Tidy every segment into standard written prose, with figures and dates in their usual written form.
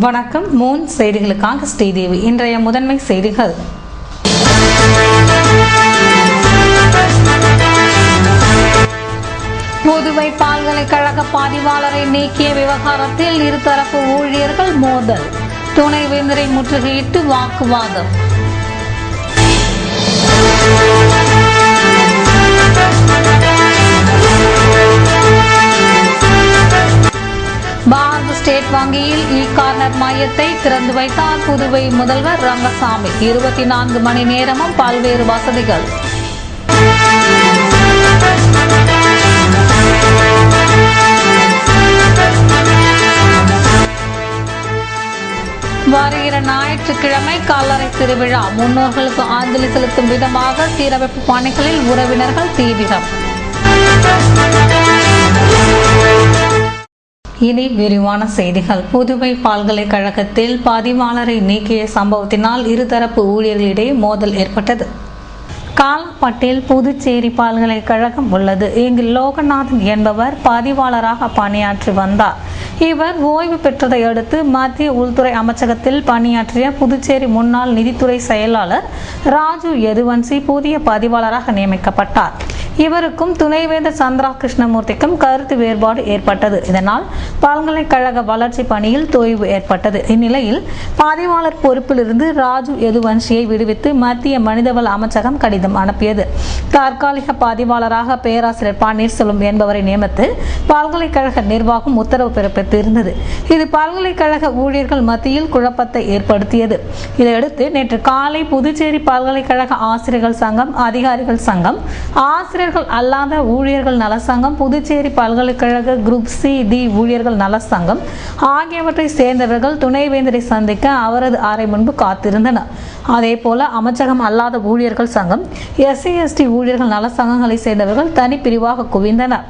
வணக்கம். மூன் செய்திகளுக்காக ஸ்ரீதேவி. இன்றைய முதன்மை செய்திகள். புதுவை பல்கலைக்கழக பதிவாளரை நீக்கிய விவகாரத்தில் இருதரப்பு ஊழியர்கள் மோதல். துணைவேந்தரை முற்றுகையிட்டு வாக்குவாதம். பாரத ஸ்டேட் வங்கியில் இ-கார்னர் மையத்தை திறந்து வைத்தார் புதுவை முதல்வர் ரங்கசாமி. 24 மணி நேரமும் பல்வேறு வசதிகள். வருகிற ஞாயிற்றுக்கிழமை கல்லறை திருவிழா. முன்னோர்களுக்கு அஞ்சலி செலுத்தும் விதமாக சீரமைப்பு பணிகளில் உறவினர்கள் தீவிரம். இனி விரிவான செய்திகள். புதுவை பல்கலைக்கழகத்தில் பதிவாளரை நீக்கிய சம்பவத்தினால் இருதரப்பு ஊழியர்களிடையே மோதல் ஏற்பட்டது. காலப்பட்டில் புதுச்சேரி பல்கலைக்கழகம் உள்ளது. இங்கு லோகநாதன் என்பவர் பதிவாளராக பணியாற்றி வந்தார். இவர் ஓய்வு பெற்றதை அடுத்து மத்திய உள்துறை அமைச்சகத்தில் பணியாற்றிய புதுச்சேரி முன்னாள் நிதித்துறை செயலாளர் ராஜு யதுவன்சி புதிய பதிவாளராக நியமிக்கப்பட்டார். இவருக்கும் துணைவேந்தர் சந்திரா கிருஷ்ணமூர்த்திக்கும் கருத்து வேறுபாடு ஏற்பட்டது. இதனால் பல்கலைக்கழக வளர்ச்சி பணியில் தொய்வு ஏற்பட்டது. இந்நிலையில் பதிவாளர் பொறுப்பிலிருந்து ராஜு யதுவன்சியை விடுவித்து மத்திய மனிதவள அமைச்சகம் கடிதம் அனுப்பியது. தற்காலிக பதிவாளராக பேராசிரியர் பன்னீர்செல்வம் என்பவரை நியமித்து பல்கலைக்கழக நிர்வாகம் உத்தரவு பிறப்பித்திருந்தது. இது பல்கலைக்கழக ஊழியர்கள் மத்தியில் குழப்பத்தை ஏற்படுத்தியது. இதையடுத்து நேற்று காலை புதுச்சேரி பல்கலைக்கழக ஆசிரியர்கள் சங்கம், அதிகாரிகள் சங்கம், ஆசிரியர்கள் அல்லாத ஊழியர்கள் நல சங்கம், புதுச்சேரி பல்கலைக்கழக குரூப் சி டி ஊழியர்கள் நல சங்கம் ஆகியவற்றை சேர்ந்தவர்கள் துணைவேந்தரை சந்திக்க அவரது அறை முன்பு காத்திருந்தனர். அதேபோல அமைச்சகம் அல்லாத ஊழியர்கள் சங்கம், SC/ST ஊழியர்கள் நல சங்கங்களை சேர்ந்தவர்கள் தனிப்பிரிவாக குவிந்தனர்.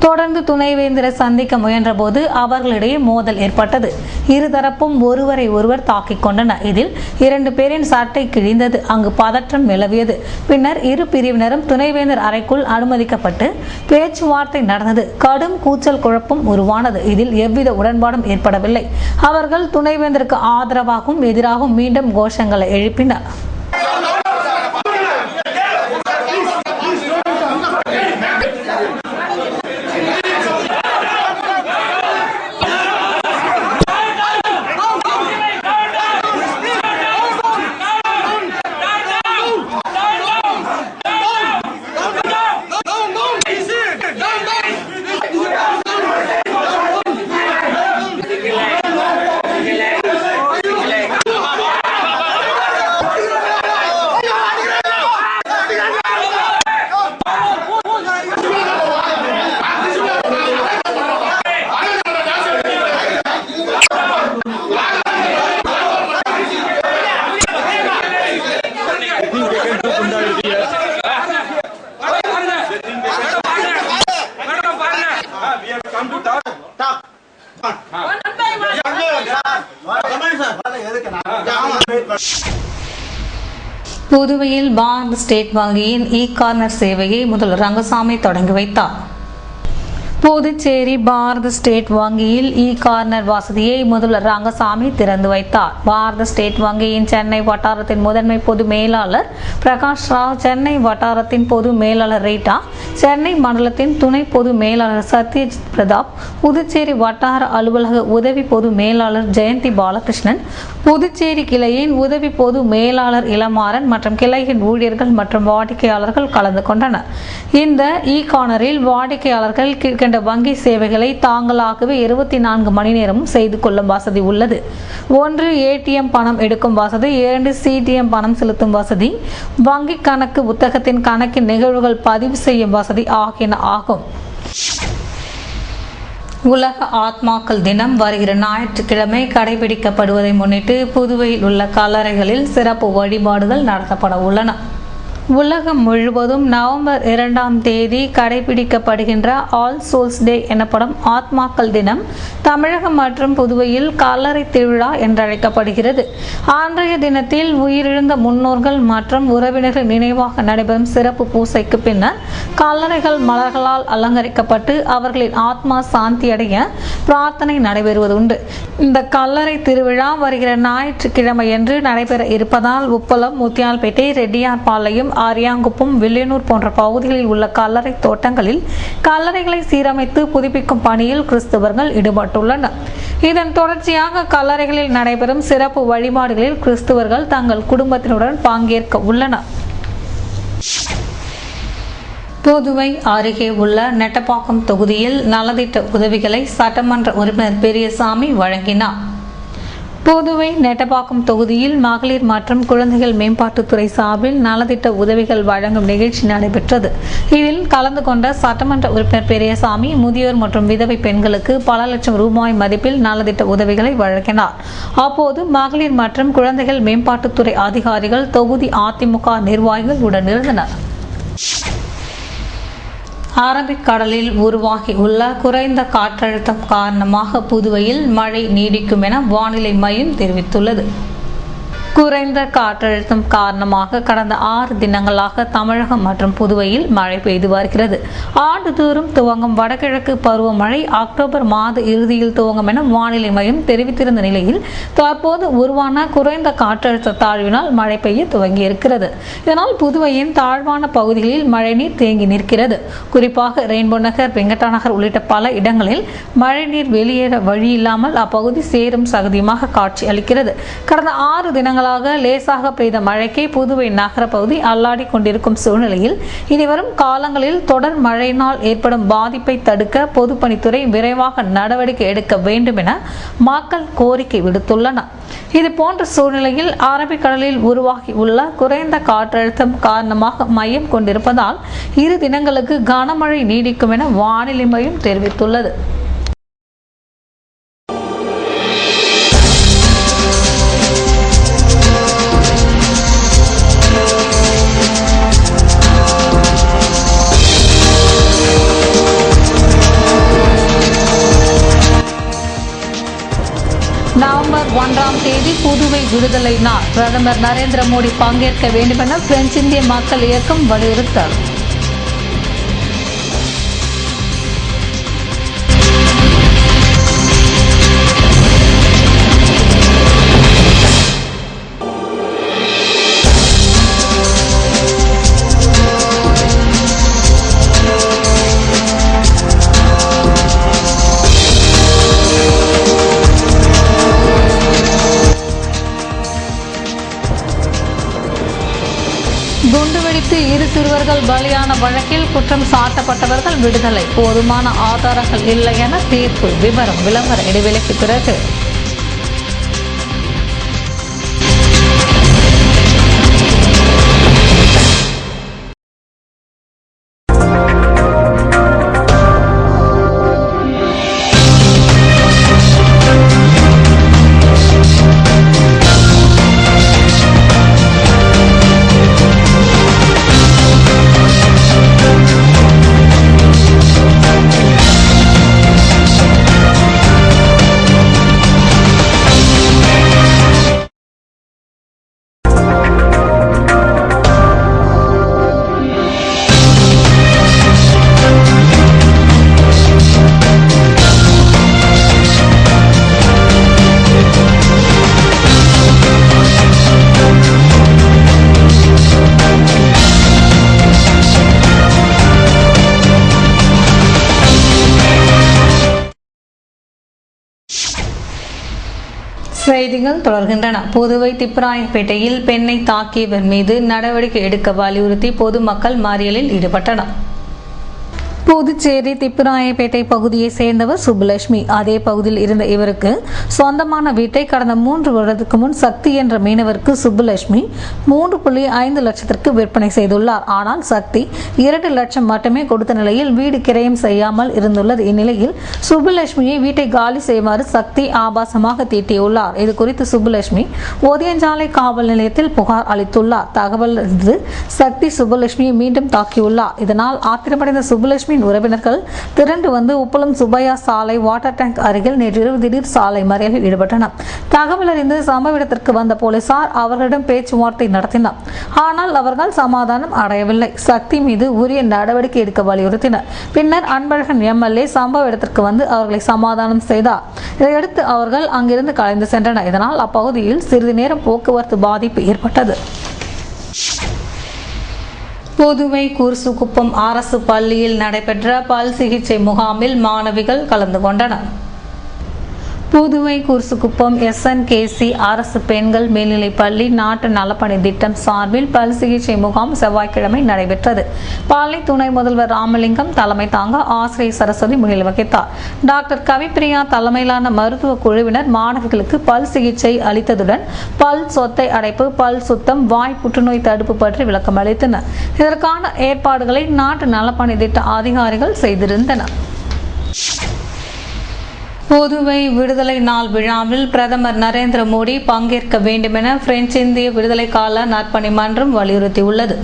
தொடர்ந்து துணைவேந்தரை சந்திக்க முயன்ற போது அவர்களிடையே மோதல் ஏற்பட்டது. இருதரப்பும் ஒருவரை ஒருவர் தாக்கிக் கொண்டனர். இதில் 2 பேரின் சட்டை கிழிந்தது. அங்கு பதற்றம் நிலவியது. பின்னர் இரு பிரிவினரும் துணைவேந்தர் அறைக்குள் அனுமதிக்கப்பட்டு பேச்சுவார்த்தை நடந்தது. கடும் கூச்சல் குழப்பம் உருவானது. இதில் எவ்வித உடன்பாடும் ஏற்படவில்லை. அவர்கள் துணைவேந்தருக்கு ஆதரவாகவும் எதிராகவும் மீண்டும் கோஷங்களை எழுப்பினர். புதுவையில் பாரத ஸ்டேட் வங்கியின் இ-கார்னர் சேவையை முதல்வர் ரங்கசாமி தொடங்கி வைத்தார். புதுச்சேரி பாரத ஸ்டேட் வங்கியில் இ-கார்னர் வசதியை முதல்வர் ரங்கசாமி திறந்து வைத்தார். பாரத ஸ்டேட் வங்கியின் சென்னை வட்டாரத்தின் முதன்மை பொது மேலாளர் பிரகாஷ் ராவ், சென்னை வட்டாரத்தின் பொது மேலாளர் ரீட்டா, சென்னை மண்டலத்தின் துணை பொது மேலாளர் சத்யஜித் பிரதாப், புதுச்சேரி வட்டார அலுவலக உதவி பொது மேலாளர் ஜெயந்தி பாலகிருஷ்ணன், புதுச்சேரி கிளையின் உதவி பொது மேலாளர் இளமாறன் மற்றும் கிளையின் ஊழியர்கள் மற்றும் வாடிக்கையாளர்கள் கலந்து கொண்டனர். இந்த இ-கார்னரில் வாடிக்கையாளர்கள் கீழ்கண்ட வங்கி சேவைகளை தாங்களாகவே 24 மணி நேரமும் செய்து கொள்ளும் வசதி உள்ளது. 1 ATM பணம் எடுக்கும் வசதி, 2 CTM பணம் செலுத்தும் வசதி, வங்கி கணக்கு புத்தகத்தின் கணக்கின் நிகழ்வுகள் பதிவு செய்யும் வசதி ஆகியன ஆகும். உலக ஆத்மாக்கள் தினம் வருகிற ஞாயிற்றுக்கிழமை கடைபிடிக்கப்படுவதை முன்னிட்டு புதுவையில் உள்ள கல்லறைகளில் சிறப்பு வழிபாடுகள் நடத்தப்பட உள்ளன. உலகம் முழுவதும் நவம்பர் 2ஆம் தேதி கடைபிடிக்கப்படுகின்ற ஆல் சோல்ஸ் டே எனப்படும் ஆத்மாக்கள் தினம் தமிழகம் மற்றும் புதுவையில் கல்லறை திருவிழா என்றழைக்கப்படுகிறது. அன்றைய தினத்தில் உயிரிழந்த முன்னோர்கள் மற்றும் உறவினர்கள் நினைவாக நடைபெறும் சிறப்பு பூசைக்கு பின்னர் கல்லறைகள் மலர்களால் அலங்கரிக்கப்பட்டு அவர்களின் ஆத்மா சாந்தி அடைய பிரார்த்தனை நடைபெறுவதுண்டு. இந்த கல்லறை திருவிழா வருகிற ஞாயிற்றுக்கிழமையன்று நடைபெற இருப்பதால் உப்பளம், முத்தியால்பேட்டை, ரெட்டியார்பாளையம், ஆரியாங்குப்பம், வில்லியனூர் போன்ற பகுதிகளில் உள்ள கல்லறை தோட்டங்களில் கல்லறைகளை சீரமைத்து புதுப்பிக்கும் பணியில் கிறிஸ்தவர்கள் ஈடுபட்டுள்ளனர். இதன் தொடர்ச்சியாக கல்லறைகளில் நடைபெறும் சிறப்பு வழிபாடுகளில் கிறிஸ்தவர்கள் தங்கள் குடும்பத்தினருடன் பங்கேற்க உள்ளனர். புதுவை அருகே உள்ள நெட்டப்பாக்கம் தொகுதியில் நலத்திட்ட உதவிகளை சட்டமன்ற உறுப்பினர் பெரியசாமி வழங்கினார். புதுவை நெட்டப்பாக்கம் தொகுதியில் மகளிர் மற்றும் குழந்தைகள் மேம்பாட்டுத்துறை சார்பில் நலத்திட்ட உதவிகள் வழங்கும் நிகழ்ச்சி நடைபெற்றது. இதில் கலந்து கொண்ட சட்டமன்ற உறுப்பினர் பெரியசாமி முதியோர் மற்றும் விதவை பெண்களுக்கு பல லட்சம் ரூபாய் மதிப்பில் நலத்திட்ட உதவிகளை வழங்கினார். அப்போது மகளிர் மற்றும் குழந்தைகள் மேம்பாட்டுத்துறை அதிகாரிகள், தொகுதி அதிமுக நிர்வாகிகள் உடனிருந்தனர். அரபிக்கடலில் உருவாகி உள்ள குறைந்த காற்றழுத்தம் காரணமாக புதுவையில் மழை நீடிக்கும் என வானிலை மையம் தெரிவித்துள்ளது. குறைந்த காற்றழுத்தம் காரணமாக கடந்த 6 தினங்களாக தமிழகம் மற்றும் புதுவையில் மழை பெய்து வருகிறது. ஆண்டுதோறும் துவங்கும் வடகிழக்கு பருவமழை அக்டோபர் மாத இறுதியில் துவங்கும் என வானிலை மையம் தெரிவித்திருந்த நிலையில் தற்போது உருவான குறைந்த காற்றழுத்த தாழ்வினால் மழை பெய்ய துவங்கியிருக்கிறது. இதனால் புதுவையின் தாழ்வான பகுதிகளில் மழைநீர் தேங்கி நிற்கிறது. குறிப்பாக ரெயின்போ நகர், வெங்கடா நகர் உள்ளிட்ட பல இடங்களில் மழைநீர் வெளியேற வழி இல்லாமல் அப்பகுதி சேரும் சகதியுமாக காட்சி அளிக்கிறது. கடந்த 6 தினங்களாக லேசாக பெய்த மழைக்கு புதுவை நகர பகுதி அல்லாடி கொண்டிருக்கும் சூழ்நிலையில் இனிவரும் காலங்களில் தொடர் மழையினால் ஏற்படும் பாதிப்பை தடுக்க பொதுப்பணித்துறை விரைவாக நடவடிக்கை எடுக்க வேண்டும் என மக்கள் கோரிக்கை விடுத்துள்ளனர். இதுபோன்ற சூழ்நிலையில் அரபிக்கடலில் உருவாகி உள்ள குறைந்த காற்றழுத்தம் காரணமாக மையம் கொண்டிருப்பதால் 2 தினங்களுக்கு கனமழை நீடிக்கும் என வானிலை மையம் தெரிவித்துள்ளது. நவம்பர் 1ஆம் தேதி புதுவை விடுதலை நாள். பிரதமர் நரேந்திர மோடி பங்கேற்க வேண்டும் என பிரெஞ்சு இந்திய மக்கள் இயக்கம் வலியுறுத்தல். குண்டுவெடித்து 2 சிறுவர்கள் பலியான வழக்கில் குற்றம் சாட்டப்பட்டவர்கள் விடுதலை. போதுமான ஆதாரங்கள் இல்லை என தீர்ப்பு. விளம்பர இடைவெளிக்கு பிறகு. செய்திகள் தொடர்கின்றன. புதுவை திப்பராயப்பேட்டையில் பெண்ணை தாக்கியவர் மீது நடவடிக்கை எடுக்க வலியுறுத்தி பொதுமக்கள் மறியலில் ஈடுபட்டனர். புதுச்சேரி திப்புராயப்பேட்டை பகுதியை சேர்ந்தவர் சுப்புலட்சுமி. அதே பகுதியில் இருந்த இவருக்கு சொந்தமான வீட்டை கடந்த 3 வருடத்துக்கு முன் சக்தி என்ற மீனவருக்கு சுப்புலட்சுமி 3.5 லட்சத்திற்கு விற்பனை செய்துள்ளார். ஆனால் சக்தி 2 லட்சம் மட்டுமே கொடுத்த நிலையில் வீடு கிரயம் செய்யாமல் இருந்துள்ளது. இந்நிலையில் சுப்புலட்சுமியை வீட்டை காலி செய்யுமாறு சக்தி ஆபாசமாக தீட்டியுள்ளார். இது குறித்து சுப்புலட்சுமி ஓதியஞ்சாலை காவல் நிலையத்தில் புகார் அளித்துள்ளார். தகவல் அறிந்து சக்தி சுப்புலட்சுமியை மீண்டும் தாக்கியுள்ளார். இதனால் ஆத்திரமடைந்த சுப்புலட்சுமி உறவினர்கள் திரண்டு வந்து உப்பளம் சுப்பையா சாலை வாட்டர் டேங்க் அருகில் நேற்றிரவு திடீர் சாலை மறியலில் ஈடுபட்டனர். தகவல் அறிந்து சம்பவ இடத்திற்கு வந்த போலீசார் அவர்களிடம் பேச்சுவார்த்தை நடத்தினர். ஆனால் அவர்கள் சமாதானம் அடையவில்லை. சக்தி மீது உரிய நடவடிக்கை எடுக்க வலியுறுத்தினர். பின்னர் அன்பழகன் எம்எல்ஏ சம்பவ இடத்திற்கு வந்து அவர்களை சமாதானம் செய்தார். இதையடுத்து அவர்கள் அங்கிருந்து கலைந்து சென்றனர். இதனால் அப்பகுதியில் சிறிது நேரம் போக்குவரத்து பாதிப்பு ஏற்பட்டது. புதுவை கூர்சுகுப்பம் அரசு பள்ளியில் நடைபெற்ற பல் சிகிச்சை முகாமில் மாணவிகள் கலந்து கொண்டனர். புதுவை கூர்சுகுப்பம் SNKC அரசு பெண்கள் மேல்நிலைப் பள்ளி நாட்டு நலப்பணி திட்டம் சார்பில் பல் சிகிச்சை முகாம் செவ்வாய்க்கிழமை நடைபெற்றது. பள்ளி துணை முதல்வர் ராமலிங்கம் தலைமை தாங்க ஆசிரியர் சரஸ்வதி முன்னிலை வகித்தார். டாக்டர் கவிப்பிரியா தலைமையிலான மருத்துவ குழுவினர் மாணவிகளுக்கு பல் சிகிச்சை அளித்ததுடன் பல் சொத்தை அடைப்பு, பல் சுத்தம், வாய் புற்றுநோய் தடுப்பு பற்றி விளக்கம் அளித்தனர். இதற்கான ஏற்பாடுகளை நாட்டு நலப்பணி திட்ட அதிகாரிகள் செய்திருந்தனர். புதுவை விடுதலை நாள் விழாவில் பிரதமர் நரேந்திர மோடி பங்கேற்க வேண்டுமென பிரெஞ்சு இந்திய விடுதலை கால நற்பணி மன்றம் வலியுறுத்தியுள்ளது.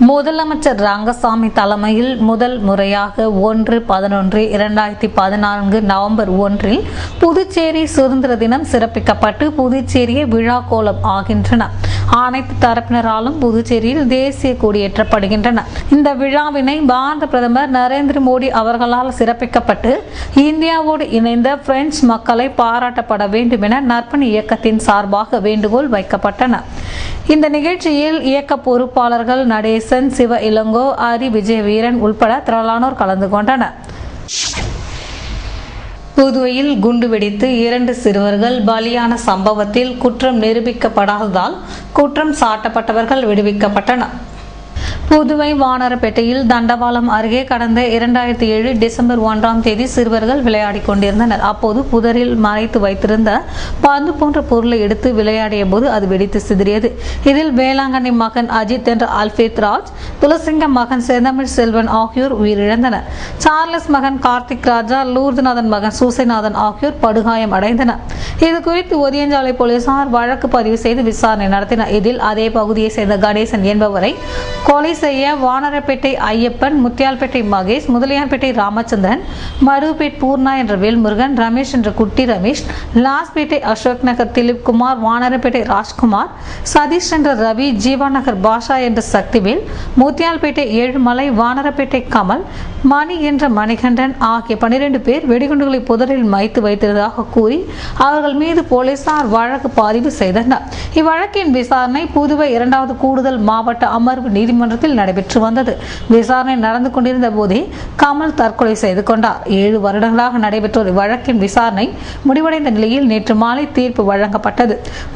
முதலமைச்சர் ரங்கசாமி தலைமையில் முதல் முறையாக 1/11/2014 நவம்பர் 1 புதுச்சேரி சுதந்திர தினம் சிறப்பிக்கப்பட்டு புதுச்சேரியை விழா கோலம் ஆகின்றன. அனைத்து தரப்பினராலும் புதுச்சேரியில் தேசிய கொடியேற்றப்படுகின்றன. இந்த விழாவினை பாரத பிரதமர் நரேந்திர மோடி அவர்களால் சிறப்பிக்கப்பட்டு இந்தியாவோடு இணைந்த பிரெஞ்சு மக்களை பாராட்டப்பட வேண்டும் என நற்பணி இயக்கத்தின் சார்பாக வேண்டுகோள் வைக்கப்பட்டன. இந்த நிகழ்ச்சியில் இயக்க பொறுப்பாளர்கள் நடேசன், சிவ இளங்கோ, அரி விஜயவீரன் உள்பட திரளானோர் கலந்து கொண்டனர். புதுவையில் குண்டு வெடித்து 2 சிறுவர்கள் பலியான சம்பவத்தில் குற்றம் நிரூபிக்கப்படாததால் குற்றம் சாட்டப்பட்டவர்கள் விடுவிக்கப்பட்டனர். புதுவை வானரப்பேட்டையில் தண்டவாளம் அருகே கடந்த 2007 டிசம்பர் 1 சிறுவர்கள் விளையாடிக் கொண்டிருந்தனர். அப்போது புதரில் மறைத்து வைத்திருந்த பந்து போன்ற பொருளை எடுத்து விளையாடிய போது அது வெடித்து சிதறியது. இதில் வேளாங்கண்ணி மகன் அஜித் என்ற அல்பேத் ராஜ், துளசிங்கம் மகன் செந்தமிழ் செல்வன் ஆகியோர் உயிரிழந்தனர். சார்லஸ் மகன் கார்த்திக் ராஜா, லூர்துநாதன் மகன் சூசைநாதன் ஆகியோர் படுகாயம் அடைந்தனர். இது குறித்து ஒதியஞ்சாலை போலீசார் வழக்கு பதிவு செய்து விசாரணை நடத்தினர். இதில் அதே பகுதியை சேர்ந்த கணேசன் என்பவரை கொலை செய்ய வானரப்பேட்டை ஐயப்பன், முத்தியால்பேட்டை மகேஷ், முதலியார்பேட்டை ராமச்சந்திரன், மடுப்பேட் பூர்ணா என்ற வேல்முருகன், ரமேஷ் என்ற குட்டி ரமேஷ், லாஸ்பேட்டை அசோக் நகர் திலீப் குமார், வானரப்பேட்டை ராஜ்குமார், சதீஷ் என்ற ரவி, ஜீவாநகர் பாஷா என்ற சக்திவேல், முத்தியால்பேட்டை ஏழுமலை, வானரப்பேட்டை கமல், மணி என்ற மணிகண்டன் ஆகிய 12 பேர் வெடிகுண்டுகளை புதரில் மைத்து வைத்திருந்ததாக கூறி அவர்கள் மீது போலீசார் வழக்கு பதிவு செய்தனர். இவ்வழக்கின் விசாரணை புதுவை 2வது கூடுதல் மாவட்ட அமர்வு நீதிமன்றத்தில் நடைபெற்று வந்தது. விசாரணை நடந்து கொண்டிருந்த போதே கமல் தற்கொலை செய்து கொண்டார். 7 வருடங்களாக நடைபெற்ற ஒரு வழக்கின் விசாரணை முடிவடைந்த நிலையில் நேற்று மாலை தீர்ப்பு வழங்கப்பட்டது.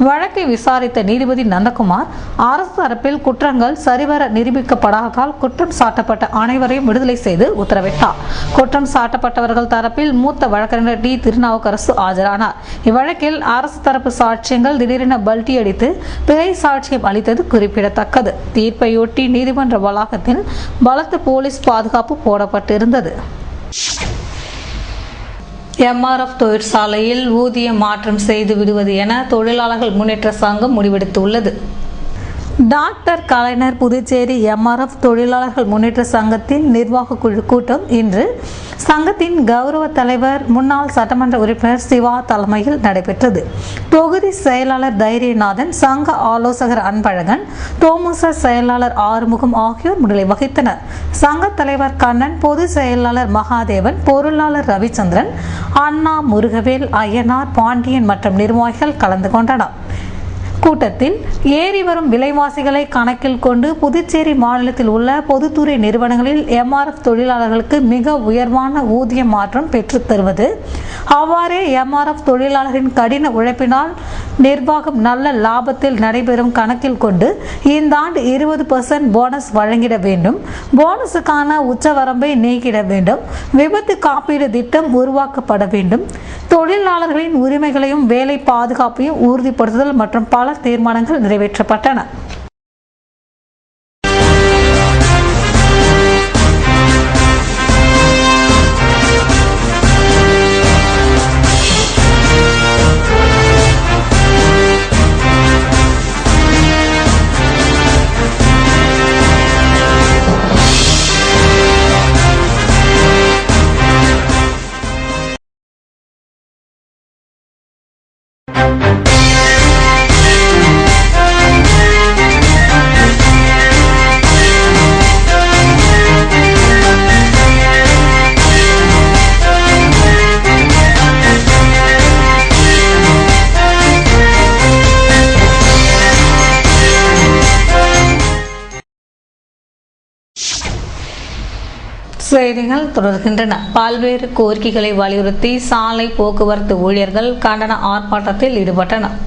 வழக்கை விசாரித்த நீதிபதி நந்தகுமார் அரசு தரப்பில் குற்றங்கள் சரிவர நிரூபிக்கப்படாததால் குற்றம் சாட்டப்பட்ட அனைவரையும் விடுதலை செய்து உத்தரவிட்டார். குற்றம் சாட்டப்பட்டவர்கள் தரப்பில் மூத்த வழக்கறிஞர் டி. திருநாவுக்கரசு ஆஜரானார். இவ்வழக்கில் அரசு தரப்பு சாட்சியங்கள் திடீரென பல்டி அடித்து பிழை சாட்சியம் அளித்தது குறிப்பிடத்தக்கது. தீர்ப்பையொட்டி நீதிமன்ற வளாகத்தில் பலத்த போலீஸ் பாதுகாப்பு போடப்பட்டிருந்தது. MRF தொழிற்சாலையில் ஊதிய மாற்றம் செய்து விடுவது என தொழிலாளர்கள் முன்னேற்ற சங்கம் முடிவெடுத்துள்ளது. டாக்டர் கலைஞர் புதுச்சேரி MRF தொழிலாளர்கள் முன்னேற்ற சங்கத்தின் நிர்வாக குழு கூட்டம் இன்று சங்கத்தின் கௌரவ தலைவர் முன்னாள் சட்டமன்ற உறுப்பினர் சிவா தலைமையில் நடைபெற்றது. தொகுதி செயலாளர் தைரியநாதன், சங்க ஆலோசகர் அன்பழகன், தோமுச செயலாளர் ஆறுமுகம் ஆகியோர் முன்னிலை வகித்தனர். சங்க தலைவர் கண்ணன், பொது செயலாளர் மகாதேவன், பொருளாளர் ரவிச்சந்திரன், அண்ணா, முருகவேல், ஐயனார், பாண்டியன் மற்றும் நிர்வாகிகள் கலந்து கொண்டனர். கூட்டத்தில் ஏறி வரும் விலைவாசிகளை கணக்கில் கொண்டு புதுச்சேரி மாநிலத்தில் உள்ள பொதுத்துறை நிறுவனங்களில் MRF தொழிலாளர்களுக்கு மிக உயர்வான ஊதிய மாற்றம் பெற்றுத் தருவது, அவ்வாறே MRF தொழிலாளரின் கடின உழைப்பினால் நிர்வாகம் நல்ல லாபத்தில் நடைபெறும் கணக்கில் கொண்டு இந்த ஆண்டு 20% போனஸ் வழங்கிட வேண்டும், போனஸுக்கான உச்சவரம்பை நீக்கிட வேண்டும், விபத்து காப்பீடு திட்டம் உருவாக்கப்பட வேண்டும், தொழிலாளர்களின் உரிமைகளையும் வேலை பாதுகாப்பையும் உறுதிப்படுத்துதல் மற்றும் பல தீர்மானங்கள் நிறைவேற்றப்பட்டன. செய்திகள் தொடர்கின்றன. பல்வேறு கோரிக்கைகளை வலியுறுத்தி சாலை போக்குவரத்து ஊழியர்கள் கண்டன ஆர்ப்பாட்டத்தில் ஈடுபட்டனர்.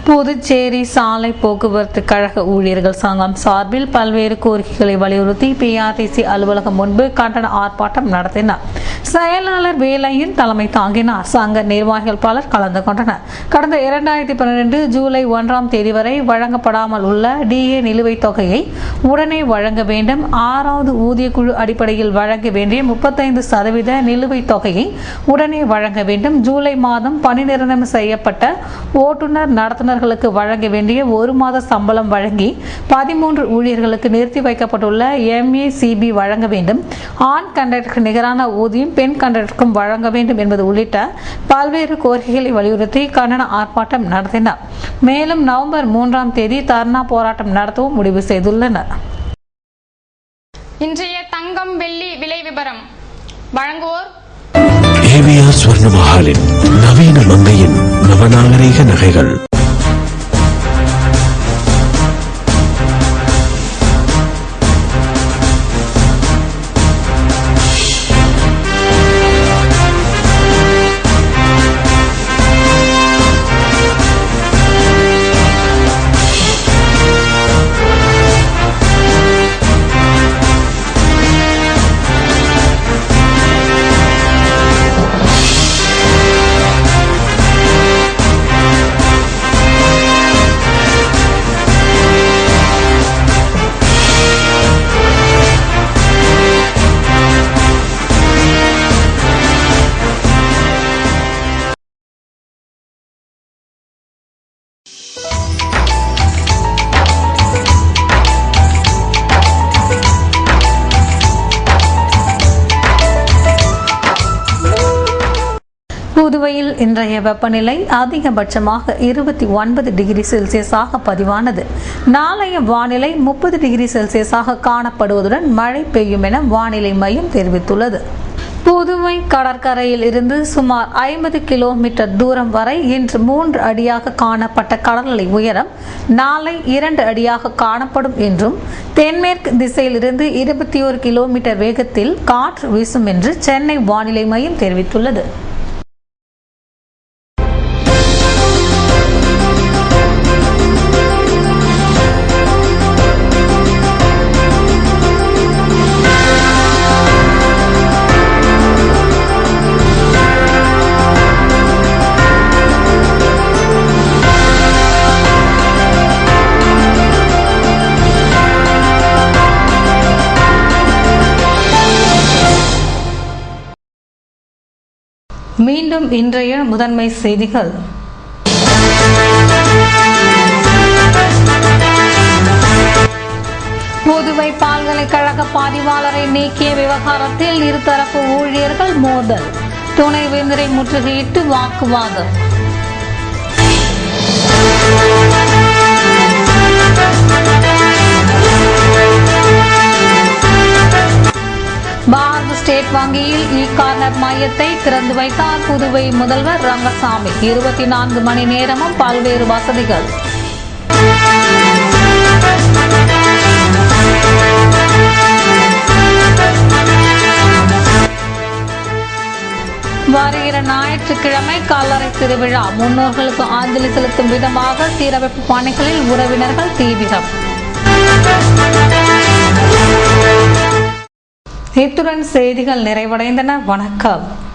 புதுச்சேரி சாலை போக்குவரத்து கழக ஊழியர்கள் சங்கம் சார்பில் பல்வேறு கோரிக்கைகளை வலியுறுத்தி PRTC அலுவலகம் முன்பு கண்டன ஆர்ப்பாட்டம் நடத்தினார். செயலாளர் வேலையின் தலைமை தாங்கினார். சங்க நிர்வாகிகள் பலர் கலந்து கொண்டனர். கடந்த 2012 ஜூலை 1ஆம் தேதி வரை வழங்கப்படாமல் உள்ள DA நிலுவைத் தொகையை உடனே வழங்க வேண்டும். 6வது ஊதிய குழு அடிப்படையில் வழங்க வேண்டிய 35% நிலுவைத் தொகையை உடனே வழங்க வேண்டும். ஜூலை மாதம் பணி நிரந்தரம் செய்யப்பட்ட ஓட்டுநர் நடத்துனர்களுக்கு வழங்க வேண்டிய 1 மாத சம்பளம் வழங்கி 13 ஊழியர்களுக்கு நிறுத்தி வைக்கப்பட்டுள்ள MACB வழங்க வேண்டும். ஆண் கண்டக்டருக்கு நிகரான ஊதியம் பெண் கண்டக்டருக்கும் வழங்க வேண்டும் என்பது உள்ளிட்ட பல்வேறு கோரிக்கைகளை வலியுறுத்தி கண்டன ஆர்ப்பாட்டம் நடத்தினார். மேலும் நவம்பர் 3ஆம் தேதி தர்ணா போராட்டம் நடத்தவும் முடிவு செய்துள்ளனர். இன்றைய தங்கம் வெள்ளி விலை விபரம் வழங்குவோர் AVR ஸ்வர்ண மஹாலின் நவீன மங்கையின் நவநாகரிக நகைகள். புதுவையில் இன்றைய வெப்பநிலை அதிகபட்சமாக 29 டிகிரி செல்சியஸாக பதிவானது. நாளைய வானிலை 30 டிகிரி செல்சியஸாக காணப்படுவதுடன் மழை பெய்யும் என வானிலை மையம் தெரிவித்துள்ளது. புதுவை கடற்கரையில் இருந்து சுமார் 50 கிலோமீட்டர் தூரம் வரை இன்று 3 அடியாக காணப்பட்ட கடல் அலை உயரம் நாளை 2 அடியாக காணப்படும் என்றும், தென்மேற்கு திசையிலிருந்து 21 கிலோமீட்டர் வேகத்தில் காற்று வீசும் என்று சென்னை வானிலை மையம் தெரிவித்துள்ளது. மீண்டும் இன்றைய முதன்மை செய்திகள். புதுவை பல்கலைக்கழக பதிவாளரை நீக்கிய விவகாரத்தில் இருதரப்பு ஊழியர்கள் மோதல், துணைவேந்தரை முற்றுகையிட்டு வாக்குவாதம். பாரத ஸ்டேட் வங்கியில் இ-கார்னர் மையத்தை திறந்து வைத்தார் புதுவை முதல்வர் ரங்கசாமி. 24 மணி நேரமும் பல்வேறு வசதிகள். வருகிற ஞாயிற்றுக்கிழமை கல்லறை திருவிழா, முன்னோர்களுக்கு அஞ்சலி செலுத்தும் விதமாக சீரமைப்பு பணிகளில் உறவினர்கள் தீவிரம். இத்துடன் செய்திகள் நிறைவடைந்தன. வணக்கம்.